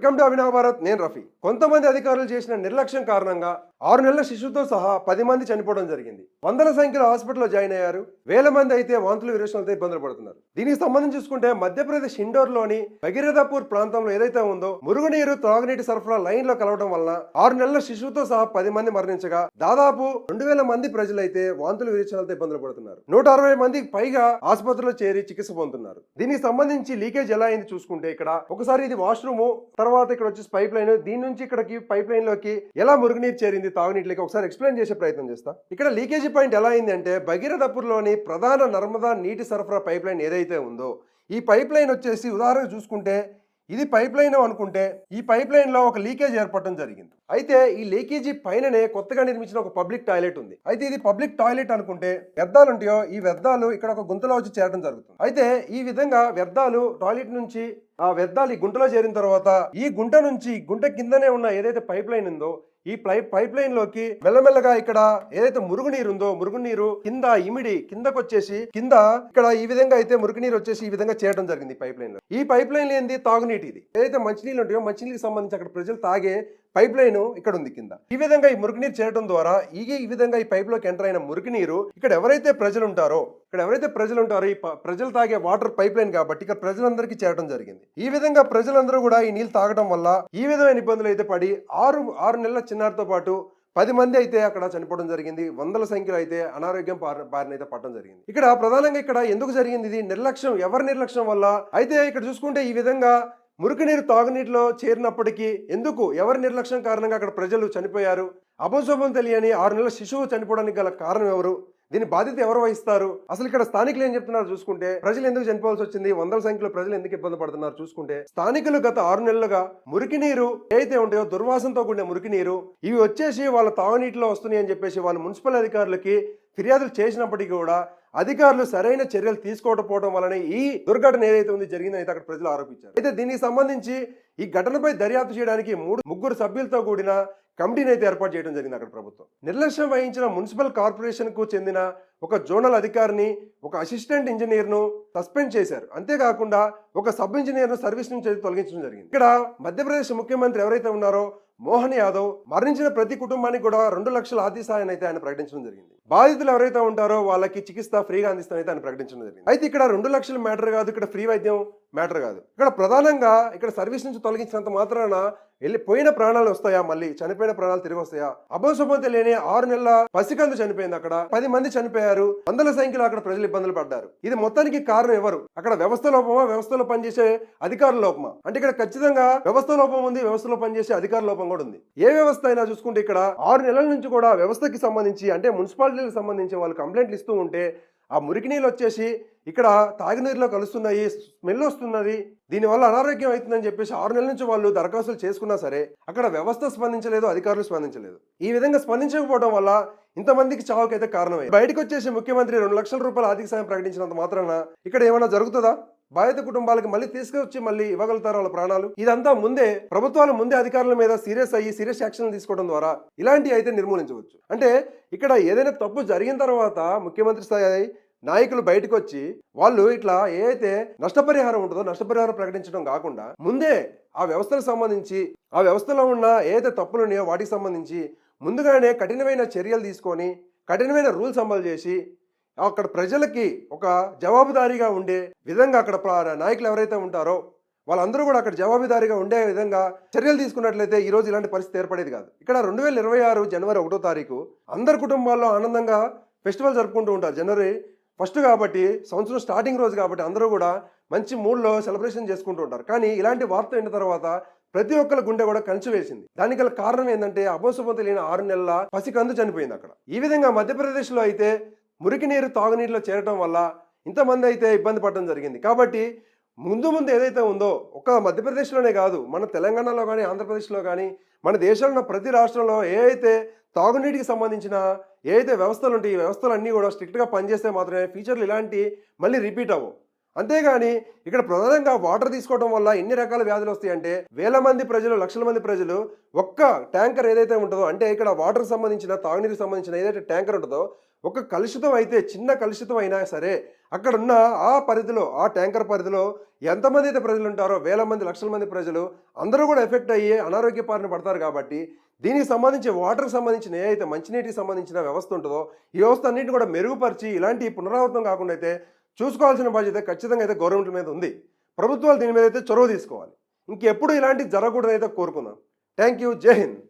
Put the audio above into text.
Welcome to Abhinav Bharat. నేను రఫీ. కొంతమంది అధికారులు చేసిన నిర్లక్ష్యం కారణంగా 6 నెలల శిశువుతో సహా 10 మంది చనిపోవడం జరిగింది. వందల సంఖ్యలో హాస్పిటల్లో జాయిన్ అయ్యారు. వేల మంది అయితే వాంతులు విరేచనాలతో ఇబ్బందులు పడుతున్నారు. దీనికి సంబంధించి చూసుకుంటే మధ్యప్రదేశ్ ఇండోర్లోని భగీరథపూర్ ప్రాంతంలో ఏదైతే ఉందో మురుగునీరు త్రాగునీటి సరఫరా లైన్ లో కలవడం వలన 6 నెలల శిశువుతో సహా 10 మంది మరణించగా దాదాపు 2000 మంది ప్రజలైతే వాంతులు విరేచనాలతో ఇబ్బందులు పడుతున్నారు. 160 మందికి పైగా ఆసుపత్రిలో చేరి చికిత్స పొందుతున్నారు. దీనికి సంబంధించి లీకేజ్ ఎలా అయింది చూసుకుంటే ఇక్కడ ఒకసారి ఇది వాష్రూమ్, తర్వాత ఇక్కడ వచ్చేసి పైప్ లైన్, దీని నుంచి ఇక్కడికి పైప్ లైన్ లోకి ఎలా మురుగునీరు చేరింది తాగునీటికి ఒకసారి ఎక్స్ప్లెయిన్ చేసే ప్రయత్నం చేస్తా. ఇక్కడ లీకేజీ పాయింట్ ఎలా అయింది అంటే భగీరథపూర్ లోని ప్రధాన నర్మదా నీటి సరఫరా పైప్ లైన్ ఏదైతే ఉందో ఈ పైప్ లైన్ వచ్చేసి ఉదాహరణకు చూసుకుంటే ఇది పైప్ లైన్ అనుకుంటే ఈ పైప్ లైన్ లో ఒక లీకేజ్ ఏర్పడటం జరిగింది. అయితే ఈ లీకేజీ పైననే కొత్తగా నిర్మించిన ఒక పబ్లిక్ టాయిలెట్ ఉంది. అయితే ఇది పబ్లిక్ టాయిలెట్ అనుకుంటే వ్యర్థాలు ఉంటాయో ఈ వ్యర్థాలు ఇక్కడ ఒక గుంతలో వచ్చి చేరడం జరుగుతుంది. అయితే ఈ విధంగా వ్యర్థాలు టాయిలెట్ నుంచి ఆ వ్యర్థాలు ఈ గుంటలో చేరిన తర్వాత ఈ గుంట నుంచి గుంట కిందనే ఉన్న ఏదైతే పైప్ లైన్ ఉందో ఈ పైప్ లైన్ లోకి మెల్లమెల్లగా ఇక్కడ ఏదైతే మురుగునీరు ఉందో మురుగునీరు కింద ఇమిడి కిందకు వచ్చేసి కింద ఇక్కడ ఈ విధంగా అయితే మురుగునీరు వచ్చేసి ఈ విధంగా చేయడం జరిగింది పైప్ లైన్ లో. ఈ పైప్ లైన్ ఏంది తాగునీటి, ఇది ఏదైతే మంచినీళ్ళు ఉంటాయో మంచినీళ్ళకి సంబంధించి అక్కడ ప్రజలు తాగే పైప్ లైన్ ఇక్కడ ఉంది కింద. ఈ విధంగా ఈ మురుగునీరు చేరడం ద్వారా ఈ విధంగా ఈ పైప్ లోకి ఎంటర్ అయిన మురుగునీరు ఇక్కడ ఎవరైతే ప్రజలు ఉంటారో ఈ ప్రజలు తాగే వాటర్ పైప్ లైన్ కాబట్టి ఇక్కడ ప్రజలందరికీ చేరడం జరిగింది. ఈ విధంగా ప్రజలందరూ కూడా ఈ నీళ్ళు తాగడం వల్ల ఈ విధమైన ఇబ్బందులు అయితే పడి 6 నెలల చిన్నారితో పాటు 10 మంది అయితే అక్కడ చనిపోవడం జరిగింది. వందల సంఖ్యలో అయితే అనారోగ్యం బారిన అయితే పడడం జరిగింది. ఇక్కడ ప్రధానంగా ఇక్కడ ఎందుకు జరిగింది ఇది నిర్లక్ష్యం, ఎవరి నిర్లక్ష్యం వల్ల అయితే ఇక్కడ చూసుకుంటే ఈ విధంగా మురుగునీరు తాగునీటిలో చేరినప్పటికీ ఎందుకు ఎవరి నిర్లక్ష్యం కారణంగా అక్కడ ప్రజలు చనిపోయారు. అభంశుభం తెలియని 6 నెలల శిశువు చనిపోవడానికి గల కారణం ఎవరు, దీని బాధ్యత ఎవరు వహిస్తారు, అసలు ఇక్కడ స్థానికులు ఏం చెప్తున్నారు చూసుకుంటే ప్రజలు ఎందుకు చనిపోవాల్సి వచ్చింది, వందల సంఖ్యలో ప్రజలు ఎందుకు ఇబ్బంది పడుతున్నారు చూసుకుంటే స్థానికులు గత 6 నెలలుగా మురికి నీరు ఏదైతే ఉంటాయో దుర్వాసనతో కూడిన మురికి నీరు ఇవి వచ్చేసి వాళ్ళ తాగునీటిలో వస్తున్నాయి అని చెప్పేసి వాళ్ళు మున్సిపల్ అధికారులకి ఫిర్యాదులు చేసినప్పటికీ కూడా అధికారులు సరైన చర్యలు తీసుకోకపోవడం వలన ఈ దుర్ఘటన ఏదైతే ఉంది జరిగిందని అయితే అక్కడ ప్రజలు ఆరోపించారు. అయితే దీనికి సంబంధించి ఈ ఘటనపై దర్యాప్తు చేయడానికి 3 సభ్యులతో కూడిన కమిటీని అయితే ఏర్పాటు చేయడం జరిగింది. అక్కడ ప్రభుత్వం నిర్లక్ష్యం వహించిన మున్సిపల్ కార్పొరేషన్ కు చెందిన ఒక జోనల్ అధికారిని, ఒక అసిస్టెంట్ ఇంజనీర్ ను సస్పెండ్ చేశారు. అంతేకాకుండా ఒక సబ్ ఇంజనీర్ ను సర్వీస్ నుంచి తొలగించడం జరిగింది. ఇక్కడ మధ్యప్రదేశ్ ముఖ్యమంత్రి ఎవరైతే ఉన్నారో మోహన్ యాదవ్ మరణించిన ప్రతి కుటుంబానికి కూడా 2 లక్షల ఆర్థిక సాయాన్ని అయితే ఆయన ప్రకటించడం జరిగింది. బాధితులు ఎవరైతే ఉంటారో వాళ్ళకి చికిత్స ఫ్రీగా అందిస్తానైతే ఆయన ప్రకటించడం జరిగింది. అయితే ఇక్కడ 2 లక్షల మ్యాటర్ కాదు, ఇక్కడ ఫ్రీ వైద్యం మ్యాటర్ కాదు. ఇక్కడ ప్రధానంగా ఇక్కడ సర్వీస్ నుంచి తొలగించినంత మాత్రాన పోయిన ప్రాణాలు వస్తాయా, మళ్ళీ చనిపోయిన ప్రాణాలు తిరిగి వస్తాయా? అభంశుభం తెలియని 6 నెలల పసికందు చనిపోయింది. అక్కడ 10 మంది చనిపోయారు. వందల సంఖ్యలో అక్కడ ప్రజలు ఇబ్బందులు పడ్డారు. ఇది మొత్తానికి కారణం ఎవరు? అక్కడ వ్యవస్థ లోపమా, వ్యవస్థలో పనిచేసే అధికారుల లోపమా? అంటే ఇక్కడ ఖచ్చితంగా వ్యవస్థ లోపం ఉంది, వ్యవస్థలో పనిచేసే అధికార లోపం కూడా ఉంది. ఏ వ్యవస్థ అయినా చూసుకుంటే ఇక్కడ 6 నెలల నుంచి కూడా వ్యవస్థకి సంబంధించి అంటే మున్సిపాలిటీలకు సంబంధించి వాళ్ళు కంప్లైంట్లు ఇస్తూ ఉంటే ఆ మురికి నీళ్ళు వచ్చేసి ఇక్కడ తాగునీరులో కలుస్తున్నాయి, స్మెల్ వస్తున్నది, దీనివల్ల అనారోగ్యం అవుతుందని చెప్పేసి 6 నెలల నుంచి వాళ్ళు దరఖాస్తులు చేసుకున్నా సరే అక్కడ వ్యవస్థ స్పందించలేదు, అధికారులు స్పందించలేదు. ఈ విధంగా స్పందించకపోవడం వల్ల ఇంతమందికి చావుకైతే కారణమైంది. బయటకు వచ్చేసి ముఖ్యమంత్రి 2 లక్షల రూపాయల ఆర్థిక సాయం ప్రకటించినంత మాత్రాన ఇక్కడ ఏమైనా జరుగుతుందా? బాధిత కుటుంబాలకు మళ్ళీ తీసుకొచ్చి మళ్ళీ ఇవ్వగలుగుతారు వాళ్ళ ప్రాణాలు? ఇదంతా ముందే ప్రభుత్వాలు అధికారుల మీద సీరియస్ యాక్షన్ తీసుకోవడం ద్వారా ఇలాంటివి అయితే నిర్మూలించవచ్చు. అంటే ఇక్కడ ఏదైనా తప్పు జరిగిన తర్వాత ముఖ్యమంత్రి స్థాయి నాయకులు బయటకు వచ్చి వాళ్ళు ఇట్లా ఏదైతే నష్టపరిహారం ఉంటుందో నష్టపరిహారం ప్రకటించడం కాకుండా ముందే ఆ వ్యవస్థలకు సంబంధించి ఆ వ్యవస్థలో ఉన్న ఏదైతే తప్పులు ఉన్నాయో వాటికి సంబంధించి ముందుగానే కఠినమైన చర్యలు తీసుకొని కఠినమైన రూల్స్ అమలు చేసి అక్కడ ప్రజలకి ఒక జవాబుదారీగా ఉండే విధంగా అక్కడ నాయకులు ఎవరైతే ఉంటారో వాళ్ళందరూ కూడా అక్కడ జవాబుదారీగా ఉండే విధంగా చర్యలు తీసుకున్నట్లయితే ఈ రోజు ఇలాంటి పరిస్థితి ఏర్పడేది కాదు. ఇక్కడ 2026 జనవరి 1వ తారీఖు అందరు కుటుంబాల్లో ఆనందంగా ఫెస్టివల్ జరుపుకుంటూ ఉంటారు. జనవరి 1 కాబట్టి సంవత్సరం స్టార్టింగ్ రోజు కాబట్టి అందరూ కూడా మంచి మూడ్లో సెలబ్రేషన్ చేసుకుంటూ ఉంటారు. కానీ ఇలాంటి వార్త అయిన తర్వాత ప్రతి ఒక్కరి గుండె కూడా కంచి వేసింది. దానికి గల కారణం ఏంటంటే అభంశుభం తెలియని 6 నెలల పసికందు చనిపోయింది అక్కడ. ఈ విధంగా మధ్యప్రదేశ్లో అయితే మురికి నీరు తాగునీరులో చేరడం వల్ల ఇంతమంది అయితే ఇబ్బంది పడడం జరిగింది. కాబట్టి ముందు ఏదైతే ఉందో ఒక మధ్యప్రదేశ్లోనే కాదు, మన తెలంగాణలో కానీ ఆంధ్రప్రదేశ్లో కానీ మన దేశంలో ప్రతి రాష్ట్రంలో ఏ అయితే తాగునీటికి సంబంధించిన ఏదైతే వ్యవస్థలు ఉంటాయి ఈ వ్యవస్థలన్నీ కూడా స్ట్రిక్ట్గా పనిచేస్తే మాత్రమే ఫ్యూచర్లు ఇలాంటి మళ్ళీ రిపీట్ అవ్వవు. అంతేగాని ఇక్కడ ప్రధానంగా వాటర్ తీసుకోవడం వల్ల ఎన్ని రకాల వ్యాధులు వస్తాయంటే వేల మంది ప్రజలు, లక్షల మంది ప్రజలు ఒక్క ట్యాంకర్ ఏదైతే ఉంటుందో అంటే ఇక్కడ వాటర్ సంబంధించిన తాగునీరుకి సంబంధించిన ఏదైతే ట్యాంకర్ ఉంటుందో ఒక కలుషితం అయితే చిన్న కలుషితం అయినా సరే అక్కడ ఉన్న ఆ పరిధిలో, ఆ ట్యాంకర్ పరిధిలో ఎంతమంది అయితే ప్రజలు ఉంటారో, వేల మంది, లక్షల మంది ప్రజలు అందరూ కూడా ఎఫెక్ట్ అయ్యి అనారోగ్య బారిన పడతారు కాబట్టి, దీనికి సంబంధించి వాటర్‌కి సంబంధించిన ఏదైతే మంచినీటికి సంబంధించిన వ్యవస్థ ఉంటదో, ఈ వ్యవస్థ అన్నిటిని కూడా మెరుగుపరిచి ఇలాంటి పునరావృతం కాకుండా అయితే చూసుకోవాల్సిన బాధ్యత ఖచ్చితంగా అయితే గవర్నమెంట్ మీద ఉంది. ప్రభుత్వాలు దీని మీద అయితే చొరవ తీసుకోవాలి. ఇంకెప్పుడు ఇలాంటివి జరగకూడదని అయితే కోరుకుందాం. Thank you. జై హింద్.